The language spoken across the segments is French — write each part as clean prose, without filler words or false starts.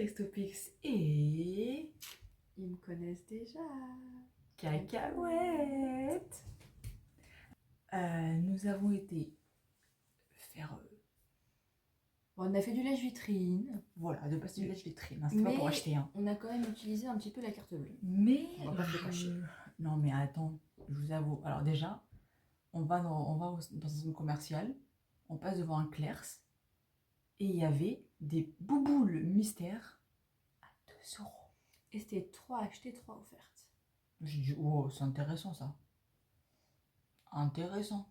Restopix et Ils me connaissent déjà. Cacahuète. Nous avons été faire... Bon, on a fait du lèche-vitrine. Voilà, de passer du lèche-vitrine. Hein, c'était pas pour acheter. Hein. On a quand même utilisé un petit peu la carte bleue. Mais... On va pas se le cacher. Non mais attends, je vous avoue. Alors déjà, on va dans un centre commercial. On passe devant un Claire's. Et il y avait des bouboules mystères à 2 €. Et c'était 3 achetées, 3 offertes. J'ai dit, oh, c'est intéressant ça. Intéressant.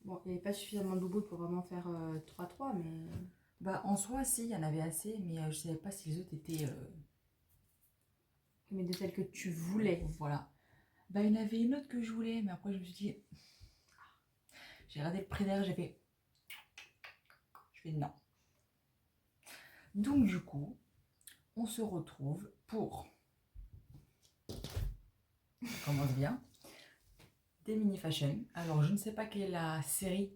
Bon, il n'y avait pas suffisamment de bouboules pour vraiment faire 3-3, mais... Bah, en soi, si, il y en avait assez, mais je savais pas si les autres étaient... Mais de celles que tu voulais. Voilà. Bah, il y en avait une autre que je voulais, mais après, je me suis dit... J'ai regardé le prix derrière, j'ai fait... Je fais non. Donc, du coup, on se retrouve pour... Ça commence bien. Des mini fashion. Alors, je ne sais pas quelle est la série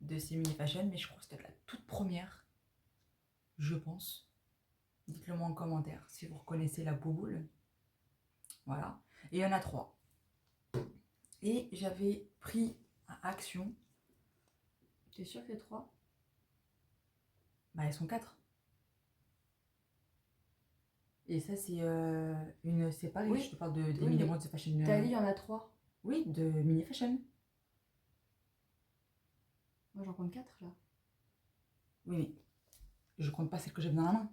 de ces mini fashion, mais je crois que c'était la toute première. Je pense. Dites-le moi en commentaire si vous reconnaissez la bouboule. Voilà. Et il y en a 3. Et j'avais pris à Action. T'es sûr que 3? Bah, elles sont 4. Et ça, c'est une. C'est pareil, oui. Je te parle des mini modes de fashion. T'as dit il y en a 3? Oui, de mini fashion. Moi, j'en compte 4 là. Oui, mais je compte pas celle que j'ai dans la main.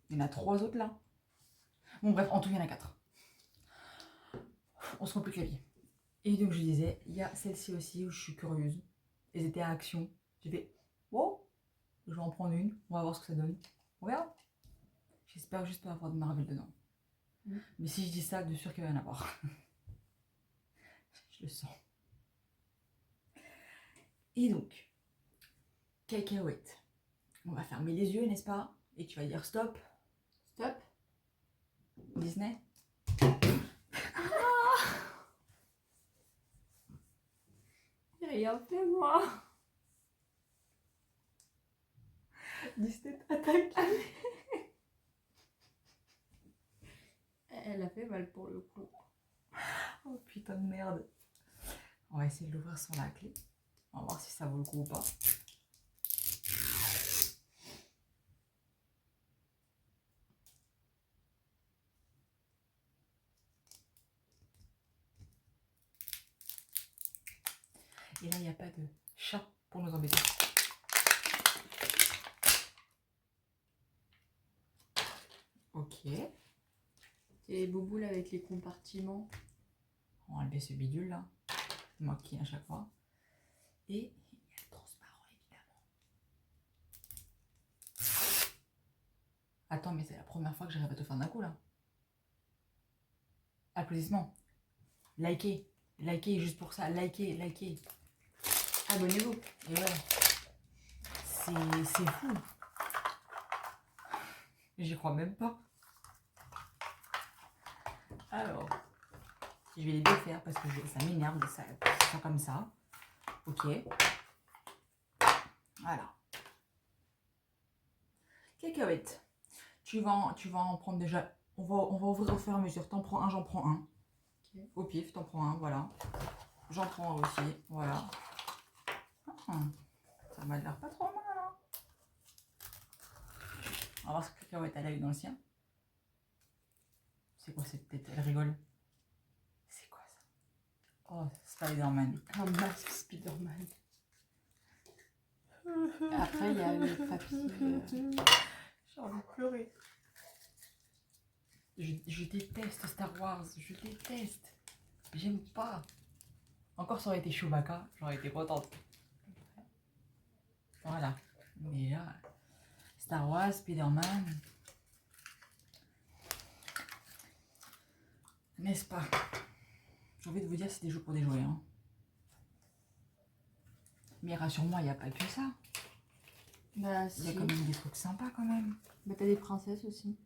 Il y en a 3 autres là. Bon, bref, en tout, il y en a 4. On se complique la vie. Et donc, je disais, il y a celle-ci aussi où je suis curieuse. Elles étaient à Action. J'ai fait, wow, je vais en prendre une. On va voir ce que ça donne. On verra. J'espère juste pas avoir de Marvel dedans. Mais si je dis ça, de sûr qu'il va y en avoir. Je le sens. Et donc, cacahuète. On va fermer les yeux, n'est-ce pas? Et tu vas dire stop. Stop. Disney. J'ai rien fait, moi. Disney t'attaque. Elle a fait mal pour le coup. Oh putain de merde. On va essayer de l'ouvrir sans la clé. On va voir si ça vaut le coup ou pas. Et là, il n'y a pas de chat pour nous embêter. Ok. C'est les bouboules avec les compartiments. On va enlever ce bidule là. C'est moi qui à chaque fois. Et il y a le transparent évidemment. Attends, mais c'est la première fois que j'arrive à te faire d'un coup là. Applaudissements. Likez. Likez juste pour ça. Likez, likez. Abonnez-vous. Et ouais. C'est fou. J'y crois même pas. Alors, je vais les défaire parce que ça m'énerve de ça comme ça. Ok. Voilà. Cacahuète. Tu vas en prendre déjà. On va ouvrir au fur et à mesure. T'en prends un, j'en prends un. Okay. Au pif, t'en prends un, voilà. J'en prends un aussi, voilà. Ça m'a l'air pas trop mal, hein. On va voir ce que Cacahuète elle a eu dans le sien. C'est quoi cette tête? Elle rigole. C'est quoi ça? Oh, Spider-Man. Un masque Spider-Man. Après, il y a le papier. J'ai envie de pleurer. Je déteste Star Wars. Je déteste. J'aime pas. Encore ça aurait été Chewbacca, j'aurais été contente. Voilà. Mais là, Star Wars, Spider-Man. N'est-ce pas? J'ai envie de vous dire, c'est des jeux pour des jouets. Hein. Mais rassure-moi, il n'y a pas que ça. Bah, Il y a quand même des trucs sympas quand même. Bah, t'as des princesses aussi.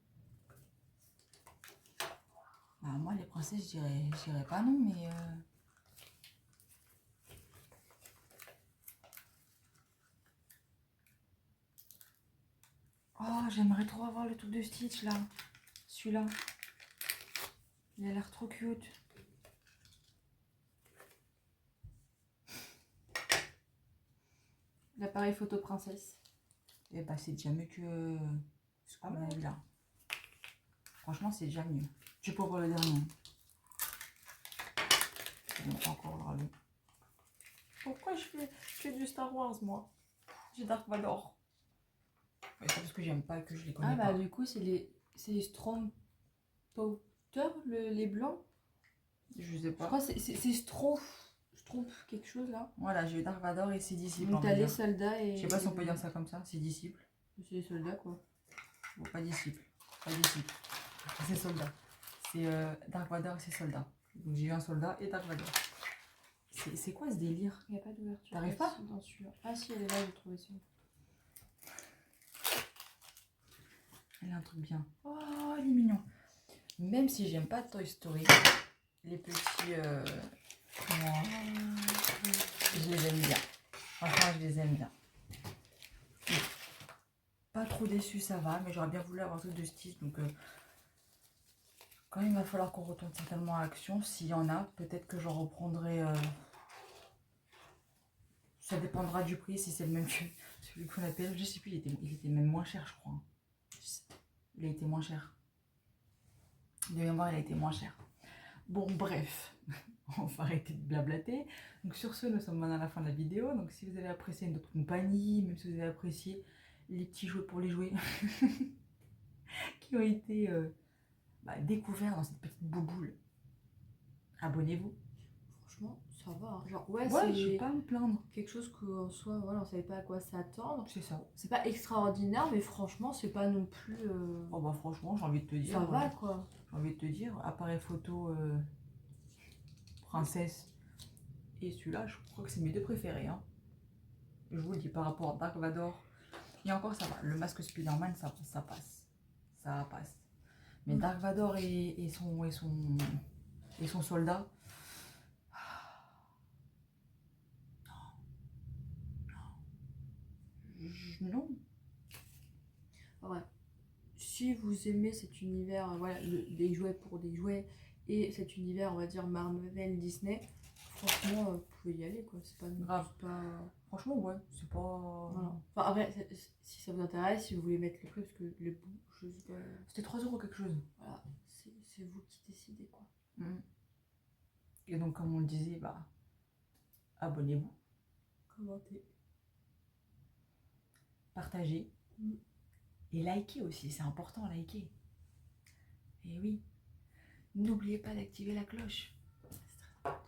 Bah, moi, les princesses, je dirais pas non, mais... Oh, Oh, j'aimerais trop avoir le truc de Stitch là. Celui-là. Il a l'air trop cute. L'appareil photo princesse. Et bah c'est déjà mieux que ce qu'on a eu là. Franchement c'est déjà mieux. Tu peux voir le dernier. Je vais pas encore le. Pourquoi je fais que du Star Wars moi? J'ai Dark Vador. Mais c'est parce que j'aime pas que je les connais Ah bah pas. du coup c'est les Storm Powder, les blancs. Je sais Je pas. crois que c'est Stromp quelque chose là. Voilà, j'ai eu Dark Vador et ses disciples. Donc t'as les soldats et... Je sais pas si on peut dire ça comme ça, ses disciples. C'est les soldats quoi. Bon, pas disciples. Pas disciples. C'est soldats. C'est Dark Vador et ses soldats. Donc j'ai eu un soldat et Dark Vador. C'est quoi ce délire? Il n'y a pas d'ouverture. T'arrives pas dans celui-là. Ah si, elle est là, j'ai trouvé ça. Elle a un truc bien. Oh, il est mignon. Même si j'aime pas Toy Story, les petits... moi, je les aime bien. Franchement, je les aime bien. Pas trop déçu, ça va, mais j'aurais bien voulu avoir un truc de Stitch. Donc, quand même, il va falloir qu'on retourne certainement à Action. S'il y en a, peut-être que j'en reprendrai... Ça dépendra du prix, si c'est le même que celui qu'on appelle. Je sais plus, il était même moins cher, je crois. Il a été moins cher. De mémoire, il a été moins cher. Bon, bref, on va arrêter de blablater. Donc sur ce, nous sommes maintenant à la fin de la vidéo. Donc si vous avez apprécié notre compagnie, même si vous avez apprécié les petits jouets pour les jouets qui ont été découverts dans cette petite bouboule, abonnez-vous. Franchement, ça va. Hein. Genre, ouais, Ouais, c'est je vais pas me plaindre. quelque chose qu'en soi, voilà, on savait pas à quoi s'attendre. C'est ça. C'est pas extraordinaire, mais franchement, c'est pas non plus... Oh bah franchement, j'ai envie de te dire. Ça va quoi. J'ai envie de te dire, appareil photo princesse et celui-là, je crois que c'est mes deux préférés. Hein. Je vous le dis par rapport à Dark Vador. Et encore ça va, le masque Spider-Man ça passe. Ça passe. Mais Dark Vador et son soldat. Non. Ouais. Si vous aimez cet univers, voilà, des jouets pour des jouets, et cet univers, on va dire Marvel, Disney, franchement, vous pouvez y aller quoi. C'est pas Grave. pas... Franchement, ouais, c'est pas. Voilà. Enfin, après, si ça vous intéresse, si vous voulez mettre le prix, parce que le bout, je sais pas. C'était 3 € quelque chose. Voilà, c'est vous qui décidez quoi. Et donc, comme on le disait, bah, abonnez-vous, Commentez. partagez et likez aussi, c'est important, liker. Et oui, n'oubliez pas d'activer la cloche. C'est très important.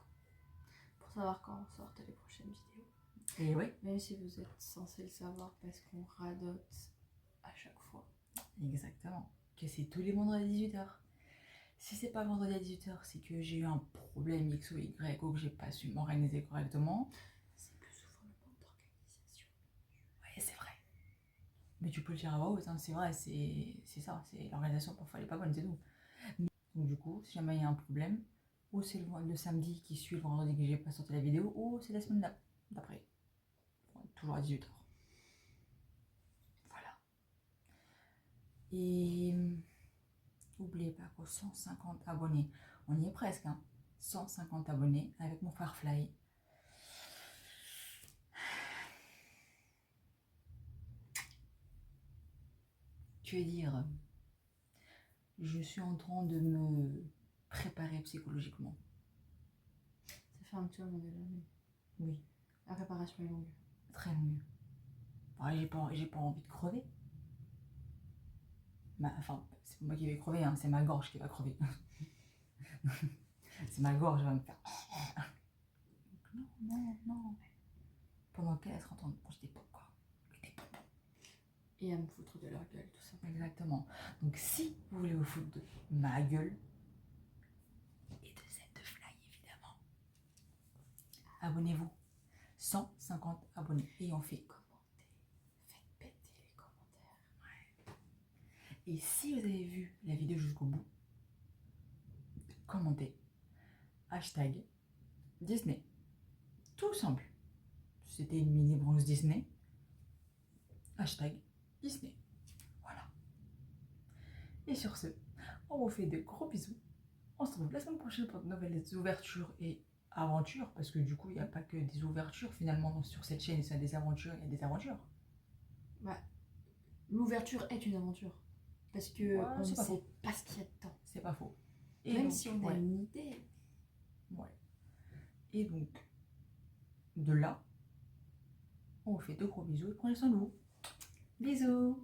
Pour savoir quand sortent les prochaines vidéos. Et ouais. Même si vous êtes censé le savoir parce qu'on radote à chaque fois. Exactement. Que c'est tous les vendredis à 18 h. Si c'est pas vendredi à 18 h, c'est que j'ai eu un problème X ou Y ou que j'ai pas su m'organiser correctement. C'est plus souvent le manque d'organisation. Ouais, c'est vrai. Mais tu peux le dire à voix haute, hein, c'est vrai, c'est ça, c'est l'organisation parfois elle est pas bonne, c'est tout. Donc du coup, si jamais il y a un problème, ou c'est le samedi qui suit le vendredi que j'ai pas sorti la vidéo, ou c'est la semaine d'après. Toujours à 18 h. Voilà. Et n'oubliez pas qu'aux 150 abonnés, on y est presque, hein, 150 abonnés avec mon Firefly. Tu veux dire, je suis en train de me préparer psychologiquement. Ça fait un petit moment déjà, mais Oui. la préparation est longue. Très longue. Ouais, j'ai pas envie de crever. Enfin, c'est pas moi qui vais crever, hein, c'est ma gorge qui va crever. C'est ma gorge qui va me faire. Non. Pendant qu'elle sera en train de manger des popcorn. Des bonbons. Et à me foutre de leur gueule, tout ça. Exactement. Donc si vous voulez vous foutre de ma gueule, et de celle de Fly évidemment, abonnez-vous. 150 abonnés. Et on fait Commentez. Faites péter les commentaires. Ouais. Et si vous avez vu la vidéo jusqu'au bout, commentez. Hashtag Disney. Tout simple. C'était une mini bronze Disney. Hashtag Disney. Voilà. Et sur ce, on vous fait de gros bisous. On se retrouve la semaine prochaine pour de nouvelles ouvertures et aventures. Parce que du coup, il n'y a pas que des ouvertures finalement sur cette chaîne. Il y a des aventures, il y a des aventures. Ouais. L'ouverture est une aventure. Parce que Ouais, on ne c'est pas sait faux. pas ce qu'il y a dedans. C'est pas faux. Et Même donc, si on a ouais, une idée. ouais. Et donc, de là, on vous fait de gros bisous et prenez soin de vous. Bisous!